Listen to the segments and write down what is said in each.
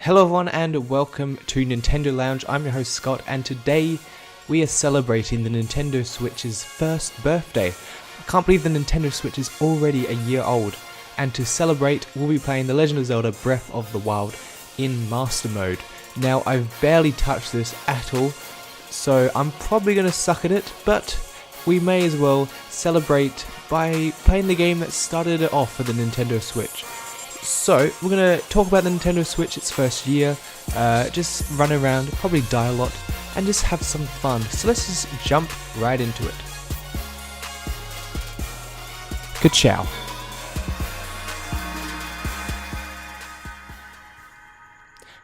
Hello everyone and welcome to Nintendo Lounge. I'm your host Scott, and today we are celebrating the Nintendo Switch's first birthday. I can't believe the Nintendo Switch is already a year old, and to celebrate we'll be playing The Legend of Zelda Breath of the Wild in Master Mode. Now I've barely touched this at all, so I'm probably going to suck at it, but we may as well celebrate by playing the game that started it off for the Nintendo Switch. So, we're going to talk about the Nintendo Switch, its first year, just run around, probably die a lot, and just have some fun. So let's just jump right into it. Ka-chow.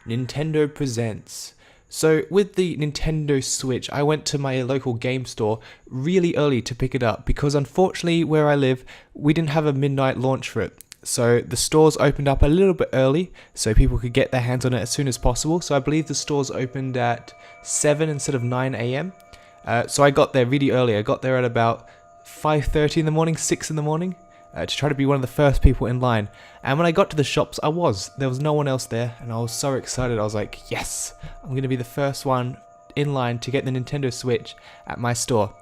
Nintendo presents. So, with the Nintendo Switch, I went to my local game store really early to pick it up, because unfortunately, where I live, we didn't have a midnight launch for it. So the stores opened up a little bit early so people could get their hands on it as soon as possible. So I believe the stores opened at 7 instead of 9 AM. So I got there really early. I got there at about 5:30 in the morning, 6 in the morning, to try to be one of the first people in line. And when I got to the shops, there was no one else there, and I was so excited. I was like, yes, I'm going to be the first one in line to get the Nintendo Switch at my store.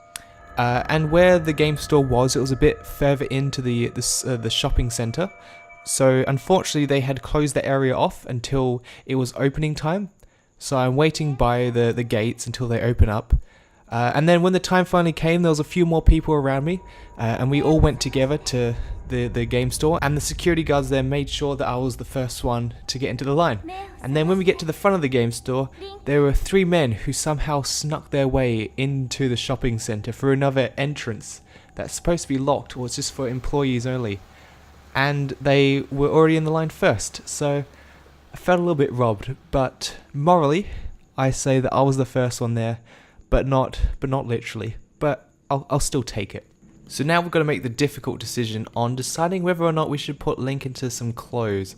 And where the game store was, it was a bit further into the shopping center. So unfortunately, they had closed the area off until it was opening time. So I'm waiting by the gates until they open up. And then when the time finally came, there was a few more people around me, and we all went together to the game store, and the security guards there made sure that I was the first one to get into the line. And then when we get to the front of the game store, there were 3 men who somehow snuck their way into the shopping center through another entrance that's supposed to be locked, or it's just for employees only. And they were already in the line first, so I felt a little bit robbed, but morally, I say that I was the first one there, but not literally, but I'll still take it. So now we've got to make the difficult decision on deciding whether or not we should put Link into some clothes.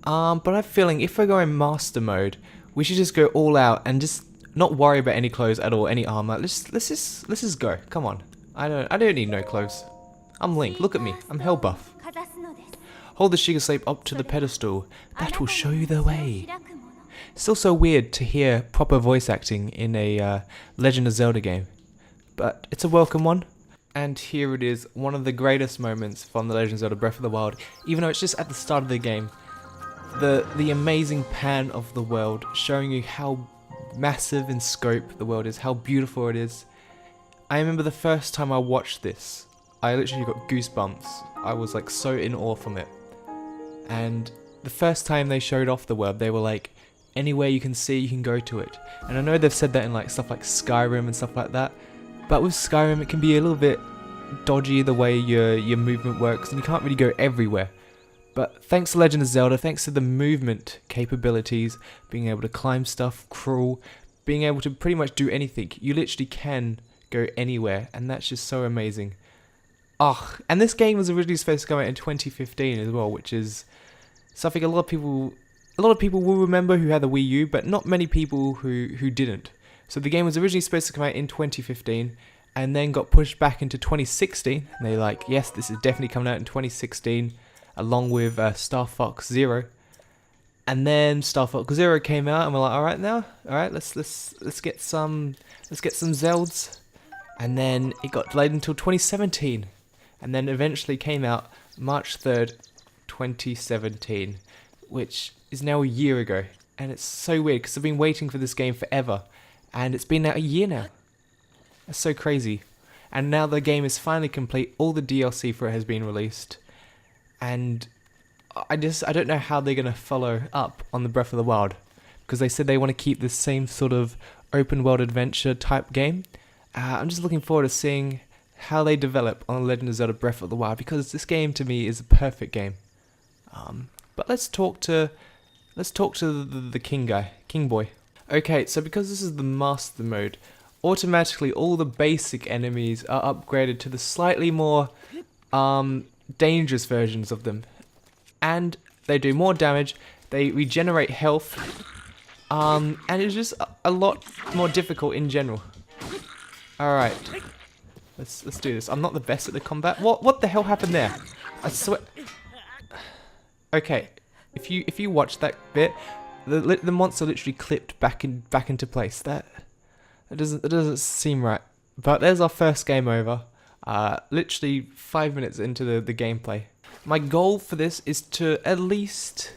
But I'm feeling if we're going Master Mode, we should just go all out and just not worry about any clothes at all, any armor. Let's just go. Come on. I don't need no clothes. I'm Link. Look at me. I'm hell buff. Hold the Shiga Sleep up to the pedestal. That will show you the way. Still so weird to hear proper voice acting in a Legend of Zelda game, but it's a welcome one. And here it is, one of the greatest moments from The Legend of Zelda Breath of the Wild, even though it's just at the start of the game. The amazing pan of the world, showing you how massive in scope the world is, how beautiful it is. I remember the first time I watched this, I literally got goosebumps. I was like so in awe from it. And the first time they showed off the world, they were like, anywhere you can see, you can go to it. And I know they've said that in like stuff like Skyrim and stuff like that, but with Skyrim it can be a little bit dodgy the way your movement works, and you can't really go everywhere. But thanks to Legend of Zelda, thanks to the movement capabilities, being able to climb stuff, crawl, being able to pretty much do anything, you literally can go anywhere, and that's just so amazing. And this game was originally supposed to come out in 2015 as well, which is something a lot of people will remember who had the Wii U, but not many people who didn't. So the game was originally supposed to come out in 2015, and then got pushed back into 2016. And they're like, yes, this is definitely coming out in 2016, along with Star Fox Zero. And then Star Fox Zero came out, and we're like, all right, let's get some Zeldas. And then it got delayed until 2017, and then eventually came out March 3rd, 2017, which is now a year ago. And it's so weird because I've been waiting for this game forever, and it's been out a year now. That's so crazy. And now the game is finally complete. All the DLC for it has been released, and I don't know how they're gonna follow up on the Breath of the Wild, because they said they want to keep the same sort of open world adventure type game. I'm just looking forward to seeing how they develop on The Legend of Zelda Breath of the Wild, because this game to me is a perfect game. But let's talk to the King Boy. Okay, so because this is the Master Mode, automatically all the basic enemies are upgraded to the slightly more dangerous versions of them, and they do more damage. They regenerate health, and it's just a lot more difficult in general. All right, let's do this. I'm not the best at the combat. What the hell happened there? I swear. Okay, if you watch that bit, The monster literally clipped back into place. That doesn't seem right. But there's our first game over. Literally 5 minutes into the gameplay. My goal for this is to at least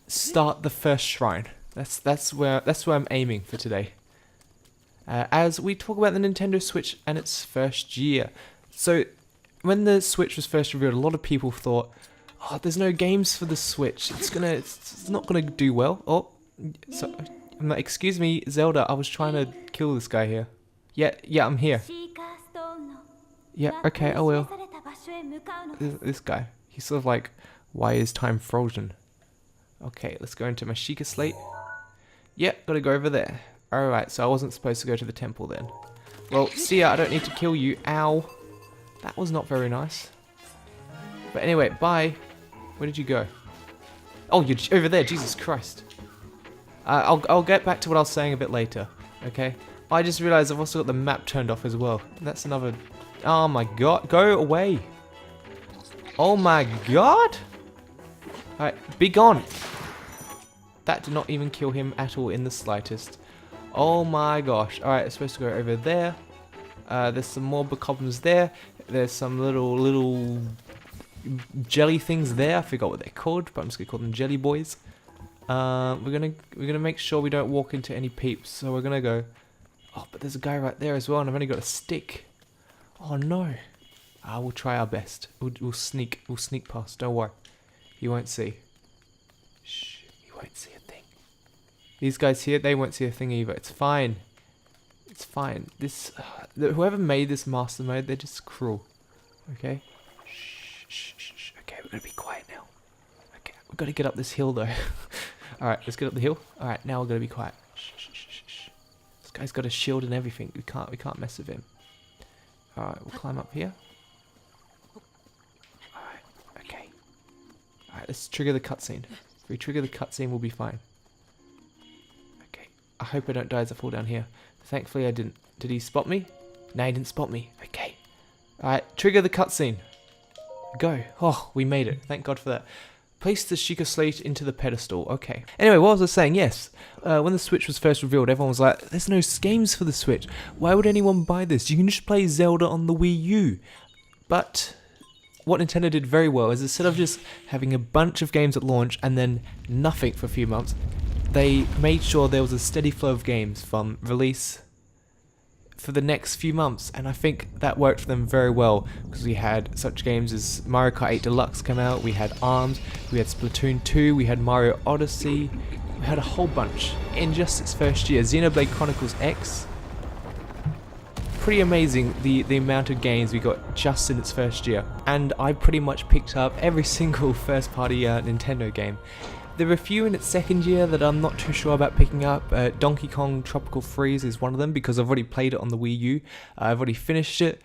start the first shrine. That's where I'm aiming for today. As we talk about the Nintendo Switch and its first year. So when the Switch was first revealed, a lot of people thought, "Oh, there's no games for the Switch. It's not gonna do well." Oh, so I'm like, "Excuse me, Zelda. I was trying to kill this guy here." Yeah, I'm here. Yeah, okay, I will. This guy. He's sort of like, "Why is time frozen?" Okay, let's go into my Sheikah Slate. Yeah, gotta go over there. Alright, so I wasn't supposed to go to the temple then. Well, see ya, I don't need to kill you. Ow. That was not very nice. But anyway, bye. Where did you go? Oh, you're over there, Jesus Christ. I'll get back to what I was saying a bit later, okay? I just realized I've also got the map turned off as well. That's another... Oh my god, go away. Oh my god. Alright, be gone. That did not even kill him at all in the slightest. Oh my gosh. Alright, it's supposed to go over there. There's some more bokoblins there. There's some little jelly things there. I forgot what they're called, but I'm just gonna call them jelly boys. We're gonna make sure we don't walk into any peeps. So we're gonna go. Oh, but there's a guy right there as well, and I've only got a stick. Oh no. We'll try our best. We'll sneak past. Don't worry. You won't see. Shh. You won't see a thing. These guys here, they won't see a thing either. It's fine. It's fine. Whoever made this master mode, they're just cruel. Okay? Shh. Okay, we're gonna be quiet now. Okay, we've got to get up this hill though. Alright, let's get up the hill. Alright, now we're gonna be quiet. Shh. This guy's got a shield and everything. We can't mess with him. Alright, we'll climb up here. Alright, okay. Alright, let's trigger the cutscene. If we trigger the cutscene, we'll be fine. Okay, I hope I don't die as I fall down here. Thankfully I didn't. Did he spot me? No, he didn't spot me. Okay. Alright, trigger the cutscene. Go. Oh, we made it. Thank God for that. Place the Sheikah Slate into the pedestal. Okay. Anyway, what was I saying? Yes. When the Switch was first revealed, everyone was like, "There's no games for the Switch. Why would anyone buy this? You can just play Zelda on the Wii U." But what Nintendo did very well is instead of just having a bunch of games at launch and then nothing for a few months, they made sure there was a steady flow of games from release for the next few months, and I think that worked for them very well because we had such games as Mario Kart 8 Deluxe come out, we had ARMS, we had Splatoon 2, we had Mario Odyssey, we had a whole bunch in just its first year. Xenoblade Chronicles X, pretty amazing the amount of games we got just in its first year, and I pretty much picked up every single first party Nintendo game. There are a few in its second year that I'm not too sure about picking up. Donkey Kong Tropical Freeze is one of them because I've already played it on the Wii U. I've already finished it,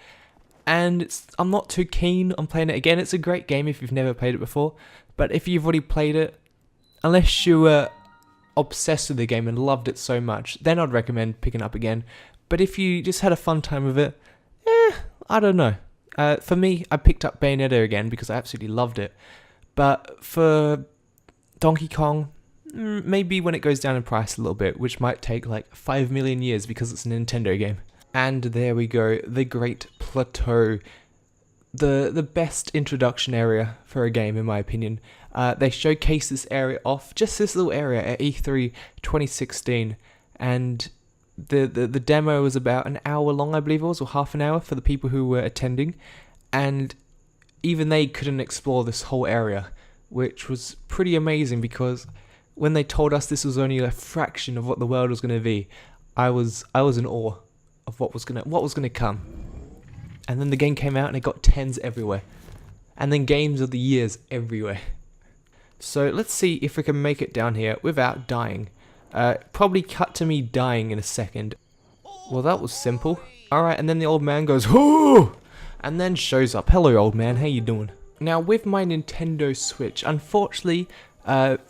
and I'm not too keen on playing it again. It's a great game if you've never played it before, but if you've already played it, unless you were obsessed with the game and loved it so much, then I'd recommend picking it up again. But if you just had a fun time with it, I don't know. For me, I picked up Bayonetta again because I absolutely loved it. But for Donkey Kong, maybe when it goes down in price a little bit, which might take like 5 million years because it's a Nintendo game. And there we go, the Great Plateau. The best introduction area for a game in my opinion. They showcased this area off, just this little area at E3 2016, and the demo was about an hour long, I believe it was, or half an hour for the people who were attending, and even they couldn't explore this whole area, which was pretty amazing because when they told us this was only a fraction of what the world was going to be, I was in awe of what was gonna come. And then the game came out and it got 10s everywhere, and then games of the years everywhere. So let's see if we can make it down here without dying. Probably cut to me dying in a second. Well, that was simple. Alright, and then the old man goes, "Whoo!" and then shows up. "Hello, old man, how you doing?" Now, with my Nintendo Switch, unfortunately,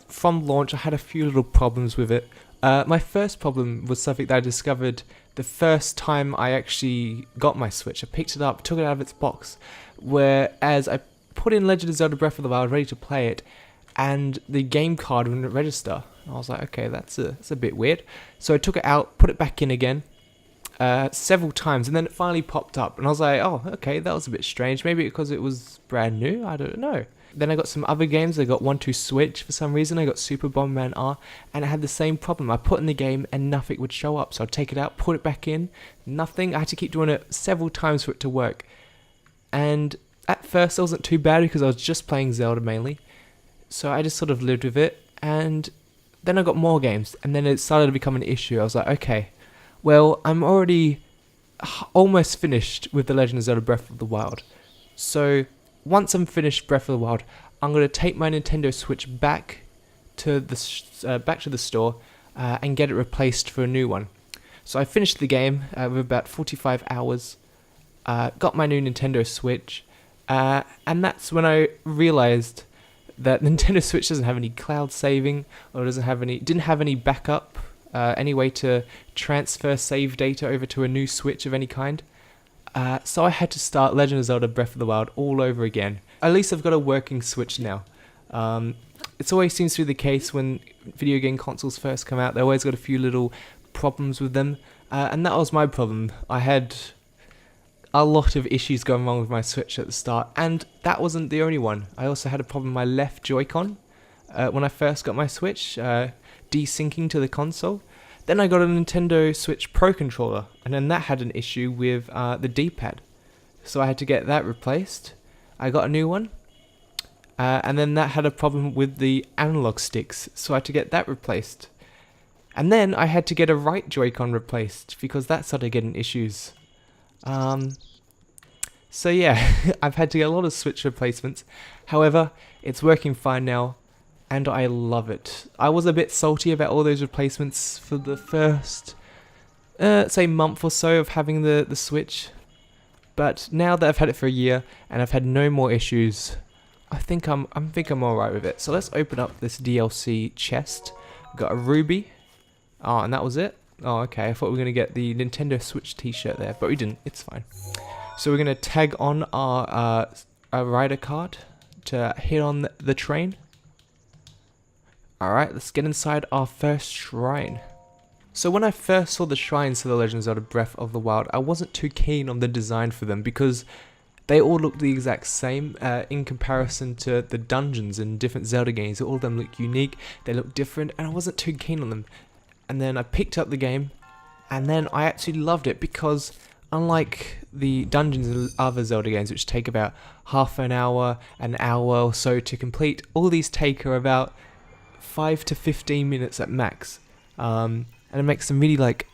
from launch, I had a few little problems with it. My first problem was something that I discovered the first time I actually got my Switch. I picked it up, took it out of its box, whereas I put in Legend of Zelda Breath of the Wild ready to play it, and the game card wouldn't register. And I was like, okay, that's a bit weird. So I took it out, put it back in again, several times, and then it finally popped up. And I was like, oh, okay, that was a bit strange. Maybe because it was brand new. I don't know. Then I got some other games. I got 1-2-Switch for some reason. I got Super Bomberman R, and it had the same problem. I put in the game and nothing would show up. So I'd take it out, put it back in, nothing. I had to keep doing it several times for it to work. And at first it wasn't too bad because I was just playing Zelda mainly. So I just sort of lived with it. And then I got more games, and then it started to become an issue. I was like, okay, well, I'm already almost finished with The Legend of Zelda Breath of the Wild. So once I'm finished Breath of the Wild, I'm going to take my Nintendo Switch back to the store and get it replaced for a new one. So I finished the game with about 45 hours, got my new Nintendo Switch, and that's when I realized that Nintendo Switch doesn't have any cloud saving, or didn't have any backup, any way to transfer save data over to a new Switch of any kind. So I had to start Legend of Zelda Breath of the Wild all over again. At least I've got a working Switch now. It always seems to be the case when video game consoles first come out. They always got a few little problems with them, and that was my problem. I had a lot of issues going wrong with my Switch at the start, and that wasn't the only one. I also had a problem with my left Joy-Con when I first got my Switch, desyncing to the console. Then I got a Nintendo Switch Pro controller, and then that had an issue with the D-pad. So I had to get that replaced. I got a new one, and then that had a problem with the analog sticks, so I had to get that replaced. And then I had to get a right Joy-Con replaced, because that started getting issues. So yeah, I've had to get a lot of Switch replacements. However, it's working fine now, and I love it. I was a bit salty about all those replacements for the first, say, month or so of having the Switch. But now that I've had it for a year and I've had no more issues, I think I'm alright with it. So let's open up this DLC chest. We've got a ruby. Oh, and that was it. Oh, okay. I thought we were gonna get the Nintendo Switch T-shirt there, but we didn't. It's fine. So we're gonna tag on our rider card to hit on the train. Alright, let's get inside our first shrine. So when I first saw the shrines for The Legend of Zelda Breath of the Wild, I wasn't too keen on the design for them because they all look the exact same in comparison to the dungeons in different Zelda games. All of them look unique, they look different, and I wasn't too keen on them. And then I picked up the game, and then I actually loved it because unlike the dungeons in other Zelda games, which take about half an hour or so to complete, all these take are about 5 to 15 minutes at max. And it makes some really like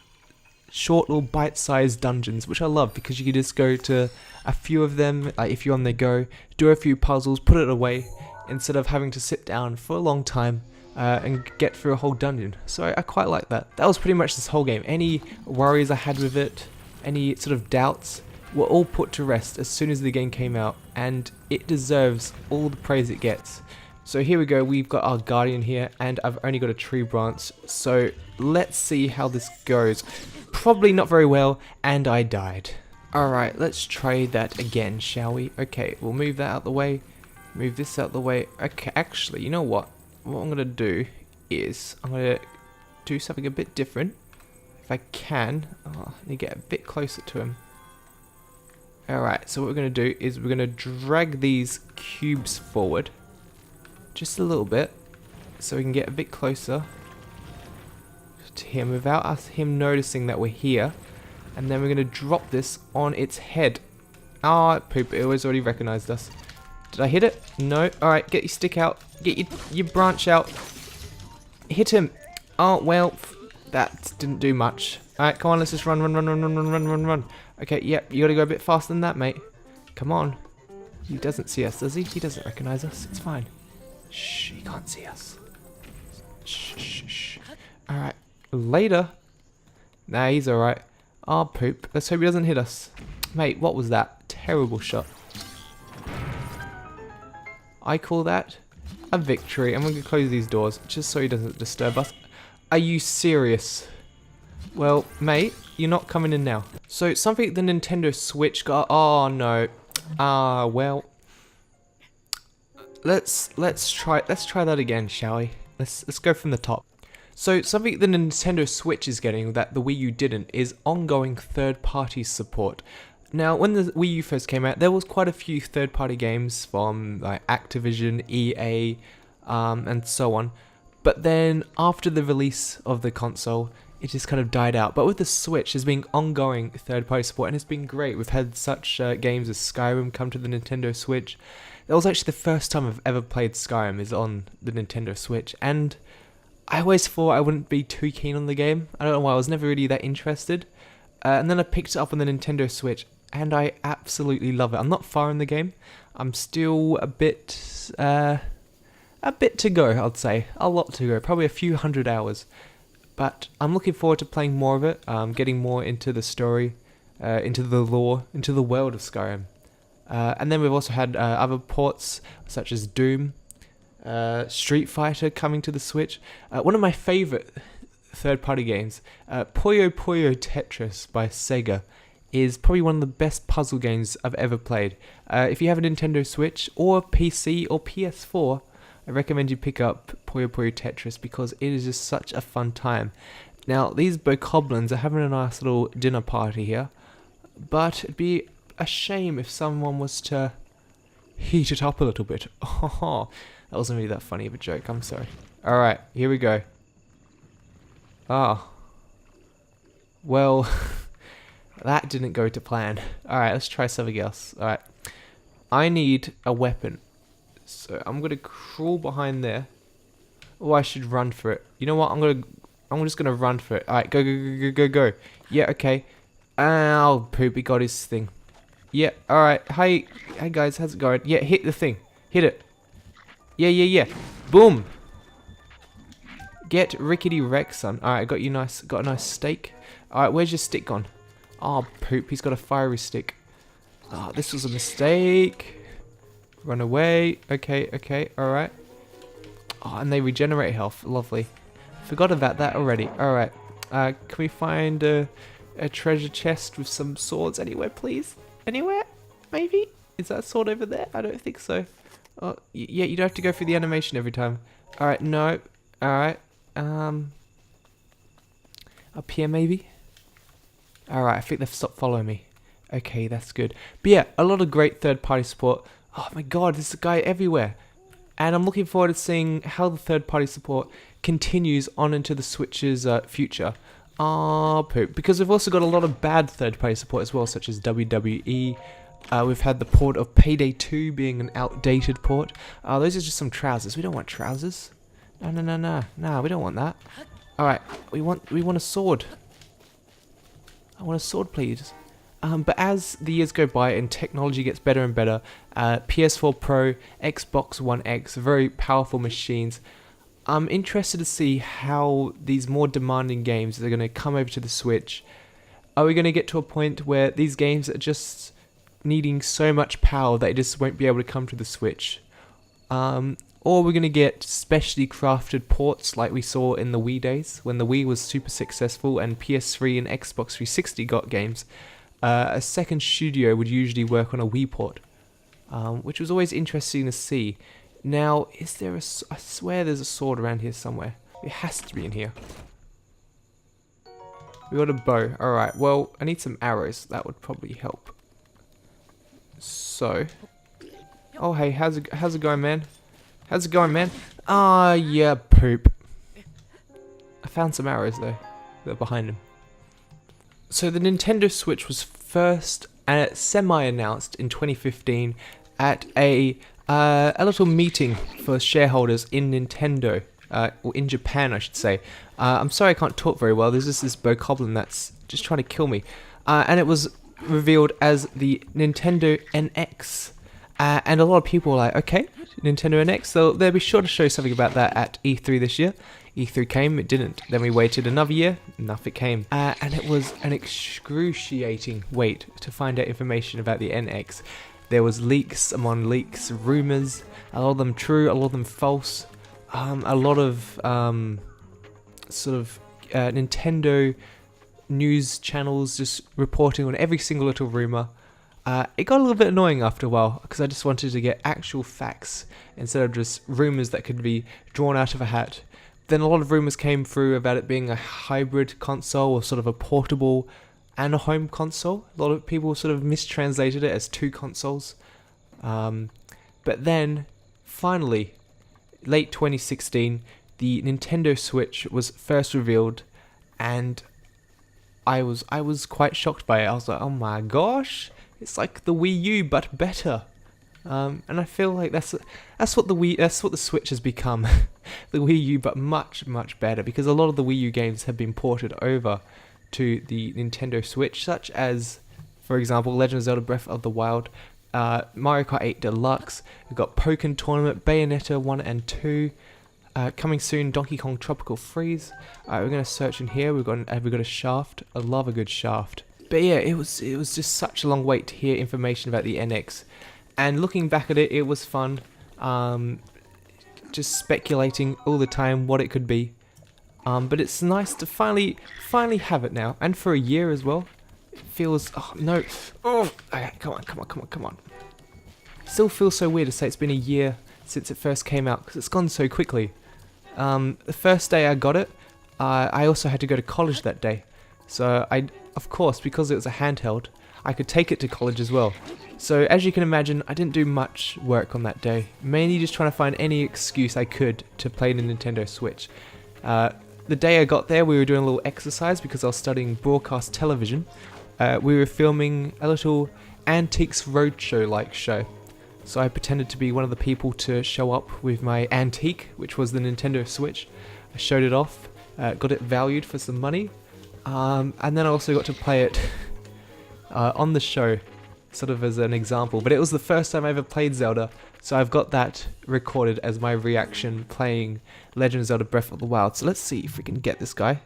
short little bite-sized dungeons, which I love because you can just go to a few of them, like if you're on the go, do a few puzzles, put it away, instead of having to sit down for a long time and get through a whole dungeon. So I quite like that. That was pretty much this whole game. Any worries I had with it, any sort of doubts, were all put to rest as soon as the game came out, and it deserves all the praise it gets. So here we go, we've got our Guardian here, and I've only got a tree branch, so let's see how this goes. Probably not very well, and I died. Alright, let's try that again, shall we? Okay, we'll move that out the way, move this out the way. Okay, actually, you know what? What I'm going to do is, I'm going to do something a bit different. If I can, I need to get a bit closer to him. Alright, so what we're going to do is we're going to drag these cubes forward. Just a little bit, so we can get a bit closer to him without him noticing that we're here. And then we're going to drop this on its head. Ah, poop, it was already recognized us. Did I hit it? No. Alright, get your stick out. Get your branch out. Hit him. Oh, well, that didn't do much. Alright, come on, let's just run. Okay, yep, you gotta go a bit faster than that, mate. Come on. He doesn't see us, does he? He doesn't recognize us. It's fine. Shh, he can't see us. Shh. Alright, later. Nah, he's alright. Oh, poop. Let's hope he doesn't hit us. Mate, what was that? Terrible shot. I call that a victory. I'm going to close these doors just so he doesn't disturb us. Are you serious? Well, mate, you're not coming in now. So, something the Nintendo Switch got... Oh, no. Well... Let's try that again, shall we? Let's go from the top. So something the Nintendo Switch is getting that the Wii U didn't is ongoing third-party support. Now, when the Wii U first came out, there was quite a few third-party games from like Activision, EA, and so on. But then after the release of the console, it just kind of died out. But with the Switch, there's been ongoing third-party support, and it's been great. We've had such games as Skyrim come to the Nintendo Switch. That was actually the first time I've ever played Skyrim is on the Nintendo Switch, and I always thought I wouldn't be too keen on the game. I don't know why, I was never really that interested. And then I picked it up on the Nintendo Switch, and I absolutely love it. I'm not far in the game. I'm still a bit to go, I'd say. A lot to go, probably a few hundred hours. But I'm looking forward to playing more of it, getting more into the story, into the lore, into the world of Skyrim. And then we've also had other ports, such as Doom, Street Fighter coming to the Switch. One of my favourite third-party games, Puyo Puyo Tetris by Sega, is probably one of the best puzzle games I've ever played. If you have a Nintendo Switch or PC or PS4, I recommend you pick up Puyo Puyo Tetris because it is just such a fun time. Now, these bokoblins are having a nice little dinner party here, but it'd be a shame if someone was to heat it up a little bit. Oh, that wasn't really that funny of a joke, I'm sorry. Alright, here we go. Ah. Well, that didn't go to plan. Alright, let's try something else. Alright. I need a weapon. So I'm gonna crawl behind there. Oh, I should run for it. You know what? I'm just gonna run for it. Alright, go. Yeah, okay. Ow, poop, he got his thing. Yeah, alright. Hey guys, how's it going? Yeah, hit the thing. Hit it. Yeah. Boom. Get rickety wrecked, son. Alright, got a nice steak. Alright, where's your stick gone? Oh, poop, he's got a fiery stick. Oh, this was a mistake. Run away. Okay, alright. Oh, and they regenerate health. Lovely. Forgot about that already. Alright. Can we find a treasure chest with some swords anywhere, please? Anywhere? Maybe? Is that sword over there? I don't think so. Oh, yeah, you don't have to go through the animation every time. Alright, no. Alright. Up here, maybe? Alright, I think they've stopped following me. Okay, that's good. But yeah, a lot of great third-party support. Oh my god, there's a guy everywhere. And I'm looking forward to seeing how the third-party support continues on into the Switch's future. Poop. Because we've also got a lot of bad third-party support as well, such as WWE. We've had the port of Payday 2 being an outdated port. Those are just some trousers. We don't want trousers. No, we don't want that. Alright, we want a sword. I want a sword, please. But as the years go by and technology gets better and better, PS4 Pro, Xbox One X, very powerful machines, I'm interested to see how these more demanding games are going to come over to the Switch. Are we going to get to a point where these games are just needing so much power that it just won't be able to come to the Switch? Or we're going to get specially crafted ports like we saw in the Wii days, when the Wii was super successful and PS3 and Xbox 360 got games. A second studio would usually work on a Wii port, which was always interesting to see. Now, is there I swear there's a sword around here somewhere. It has to be in here. We got a bow. Alright, well, I need some arrows. That would probably help. So. Oh, hey, how's it going, man? How's it going, man? Ah, yeah, poop. I found some arrows, though. They're behind him. So the Nintendo Switch was first semi-announced in 2015 at a little meeting for shareholders in Nintendo, or in Japan, I should say. I'm sorry I can't talk very well. There's just this bokoblin that's just trying to kill me. And it was revealed as the Nintendo NX. And a lot of people were like, okay, Nintendo NX, so they'll be sure to show something about that at E3 this year. E3 came, it didn't. Then we waited another year, nothing came. And it was an excruciating wait to find out information about the NX. There was leaks among leaks, rumours, a lot of them true, a lot of them false. A lot of Nintendo news channels just reporting on every single little rumour. It got a little bit annoying after a while because I just wanted to get actual facts instead of just rumours that could be drawn out of a hat. Then a lot of rumors came through about it being a hybrid console or sort of a portable and a home console. A lot of people sort of mistranslated it as two consoles. But then, finally, late 2016, the Nintendo Switch was first revealed, and I was quite shocked by it. I was like, oh my gosh, it's like the Wii U but better. And I feel like that's what the Switch has become, the Wii U but much better, because a lot of the Wii U games have been ported over to the Nintendo Switch, such as, for example, Legend of Zelda Breath of the Wild, Mario Kart 8 Deluxe. We've got Pokken Tournament, Bayonetta 1 and 2. Coming soon, Donkey Kong Tropical Freeze. We're gonna search in here. Have we got a Shaft? I love a good Shaft. But yeah, it was just such a long wait to hear information about the NX. And looking back at it, it was fun. Just speculating all the time what it could be. But it's nice to finally have it now, and for a year as well. It feels, oh no, oh, okay, come on. Still feels so weird to say it's been a year since it first came out, because it's gone so quickly. The first day I got it, I also had to go to college that day. So of course, because it was a handheld, I could take it to college as well. So as you can imagine, I didn't do much work on that day, mainly just trying to find any excuse I could to play the Nintendo Switch. The day I got there, we were doing a little exercise because I was studying broadcast television. We were filming a little Antiques Roadshow-like show. So I pretended to be one of the people to show up with my antique, which was the Nintendo Switch. I showed it off, got it valued for some money, and then I also got to play it on the show, sort of as an example. But it was the first time I ever played Zelda, so I've got that recorded as my reaction playing Legend of Zelda Breath of the Wild. So let's see if we can get this guy.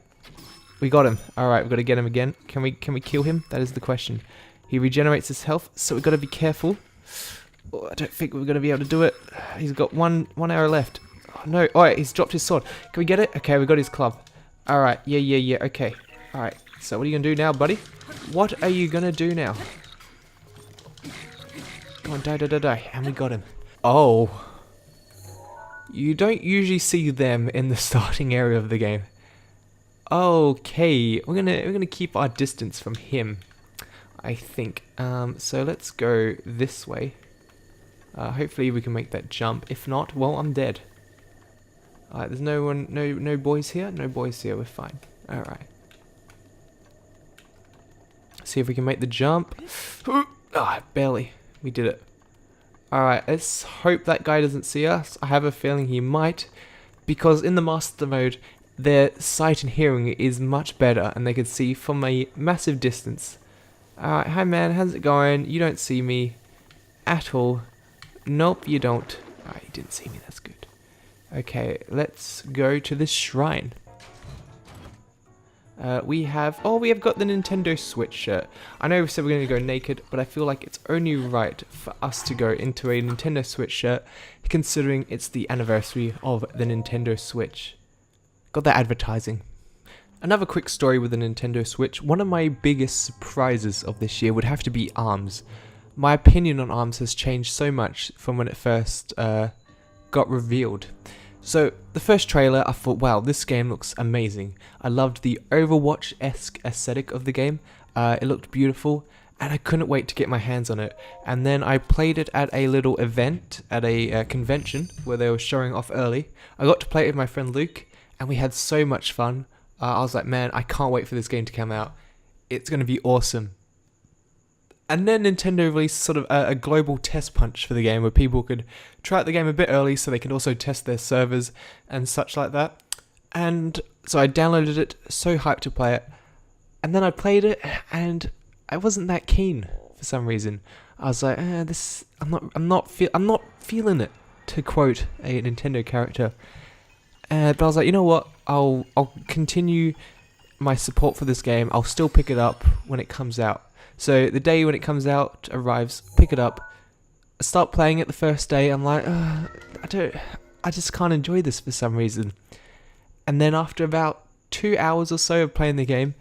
We got him. Alright, we've got to get him again. Can we kill him? That is the question. He regenerates his health, so we've got to be careful. Oh, I don't think we're going to be able to do it. He's got one arrow left. Oh no, alright, he's dropped his sword. Can we get it? Okay, we got his club. Alright, yeah, okay. Alright, so what are you going to do now, buddy? What are you going to do now? Come on, die. And we got him. Oh. You don't usually see them in the starting area of the game. Okay, we're gonna keep our distance from him, I think. So let's go this way. Hopefully we can make that jump. If not, well, I'm dead. Alright, there's no boys here? No boys here, we're fine. Alright. See if we can make the jump. Barely. We did it. Alright, let's hope that guy doesn't see us. I have a feeling he might, because in the master mode, their sight and hearing is much better, and they can see from a massive distance. Alright, hi man, how's it going? You don't see me at all. Nope, you don't. Alright, you didn't see me, that's good. Okay, let's go to this shrine. We have got the Nintendo Switch shirt. I know we said we're going to go naked, but I feel like it's only right for us to go into a Nintendo Switch shirt, considering it's the anniversary of the Nintendo Switch. Got that advertising. Another quick story with the Nintendo Switch. One of my biggest surprises of this year would have to be ARMS. My opinion on ARMS has changed so much from when it first got revealed. So, the first trailer, I thought, wow, this game looks amazing. I loved the Overwatch-esque aesthetic of the game. It looked beautiful, and I couldn't wait to get my hands on it. And then I played it at a little event, at a convention, where they were showing off early. I got to play it with my friend Luke, and we had so much fun. I was like, man, I can't wait for this game to come out. It's going to be awesome. And then Nintendo released sort of a global test punch for the game, where people could try out the game a bit early so they could also test their servers and such like that. And so I downloaded it, so hyped to play it. And then I played it, and I wasn't that keen for some reason. I was like, I'm not feeling it, to quote a Nintendo character. But I was like, you know what? I'll continue my support for this game. I'll still pick it up when it comes out. So the day when it comes out arrives, pick it up, start playing it the first day. I'm like, I just can't enjoy this for some reason. And then after about 2 hours or so of playing the game,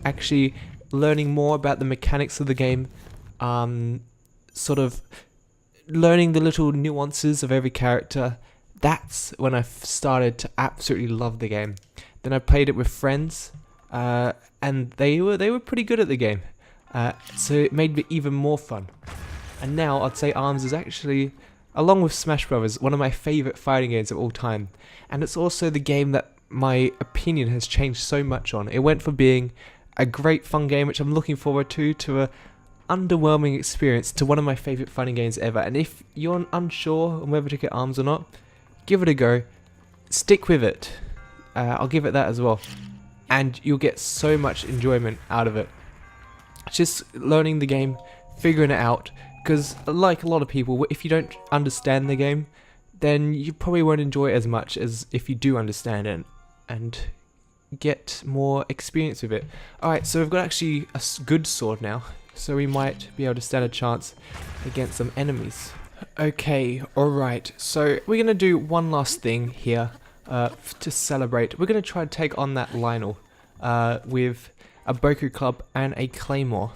actually learning more about the mechanics of the game, sort of learning the little nuances of every character, That's when I started to absolutely love the game. Then I played it with friends, and they were pretty good at the game, so it made it even more fun. And now I'd say ARMS is actually, along with Smash Brothers, one of my favourite fighting games of all time. And it's also the game that my opinion has changed so much on. It went from being a great fun game, which I'm looking forward to a underwhelming experience, to one of my favourite fighting games ever. And if you're unsure on whether to get ARMS or not, give it a go. Stick with it. I'll give it that as well. And you'll get so much enjoyment out of it. Just learning the game, figuring it out. Because like a lot of people, if you don't understand the game, then you probably won't enjoy it as much as if you do understand it and get more experience with it. Alright, so we've got actually a good sword now, so we might be able to stand a chance against some enemies. Okay, alright, so we're going to do one last thing here to celebrate. We're going to try to take on that Lionel with a Boku Club and a Claymore.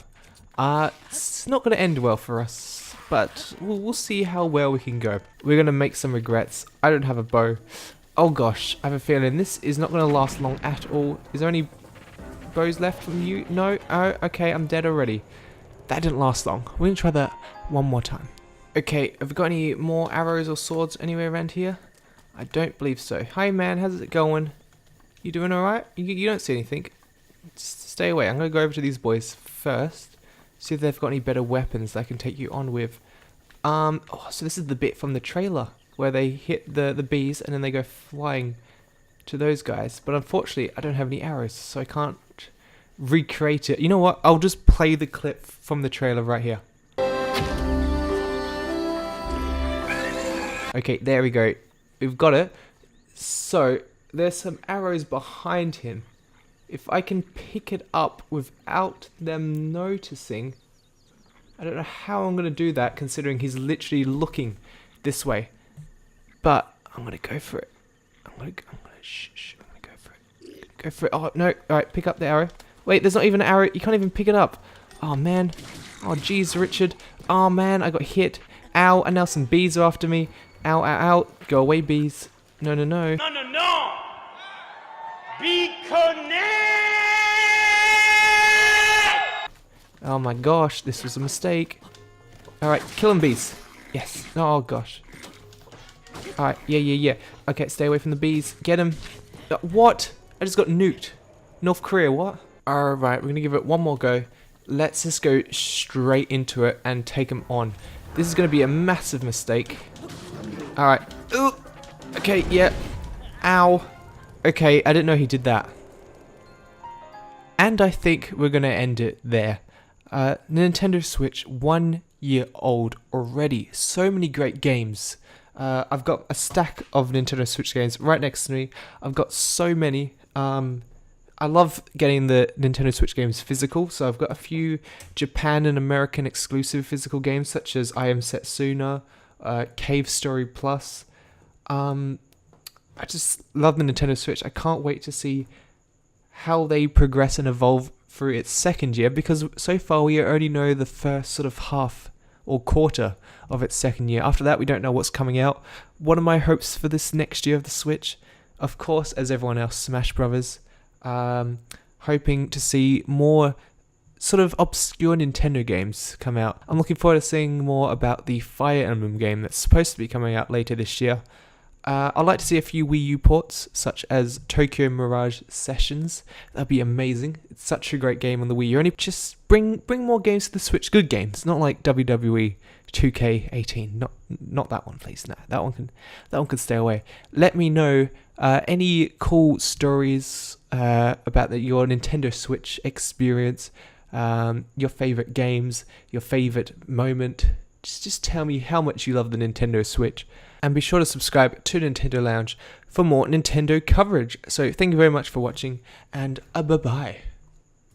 It's not going to end well for us, but we'll see how well we can go. We're going to make some regrets. I don't have a bow. Oh gosh, I have a feeling this is not going to last long at all. Is there any bows left from you? No? Oh, okay, I'm dead already. That didn't last long. We're going to try that one more time. Okay, have we got any more arrows or swords anywhere around here? I don't believe so. Hi man, how's it going? You doing alright? You don't see anything. Just stay away. I'm going to go over to these boys first. See if they've got any better weapons that I can take you on with. Oh, so this is the bit from the trailer where they hit the bees and then they go flying to those guys. But unfortunately, I don't have any arrows, so I can't recreate it. You know what? I'll just play the clip from the trailer right here. Okay, there we go. We've got it. So, there's some arrows behind him. If I can pick it up without them noticing, I don't know how I'm going to do that considering he's literally looking this way. But I'm going to go for it. I'm going to go for it. Go for it. Oh, no. Alright, pick up the arrow. Wait, there's not even an arrow. You can't even pick it up. Oh, man. Oh, jeez, Richard. Oh, man, I got hit. Ow, and now some bees are after me. Ow, ow, ow. Go away, bees. No, no, no. No, no, no! Be connected! Oh my gosh, this was a mistake. Alright, kill him, bees. Yes. Oh gosh. Alright, yeah. Okay, stay away from the bees. Get him. What? I just got nuked. North Korea, what? Alright, we're going to give it one more go. Let's just go straight into it and take him on. This is going to be a massive mistake. Alright. Ooh. Okay, yeah. Ow. Okay, I didn't know he did that. And I think we're going to end it there. Nintendo Switch, 1 year old already. So many great games. I've got a stack of Nintendo Switch games right next to me. I've got so many. I love getting the Nintendo Switch games physical, so I've got a few Japan and American exclusive physical games such as I Am Setsuna, Cave Story Plus. I just love the Nintendo Switch. I can't wait to see how they progress and evolve through its second year, because so far we only know the first sort of half or quarter of its second year. After that, we don't know what's coming out. One of my hopes for this next year of the Switch, of course, as everyone else, Smash Brothers. Hoping to see more sort of obscure Nintendo games come out. I'm looking forward to seeing more about the Fire Emblem game that's supposed to be coming out later this year. I'd like to see a few Wii U ports, such as Tokyo Mirage Sessions. That'd be amazing. It's such a great game on the Wii U. Only just bring more games to the Switch. Good games, not like WWE 2K18. Not that one, please. No, that one can stay away. Let me know any cool stories about your Nintendo Switch experience, your favorite games, your favorite moment. Just tell me how much you love the Nintendo Switch. And be sure to subscribe to Nintendo Lounge for more Nintendo coverage. So thank you very much for watching, and bye-bye.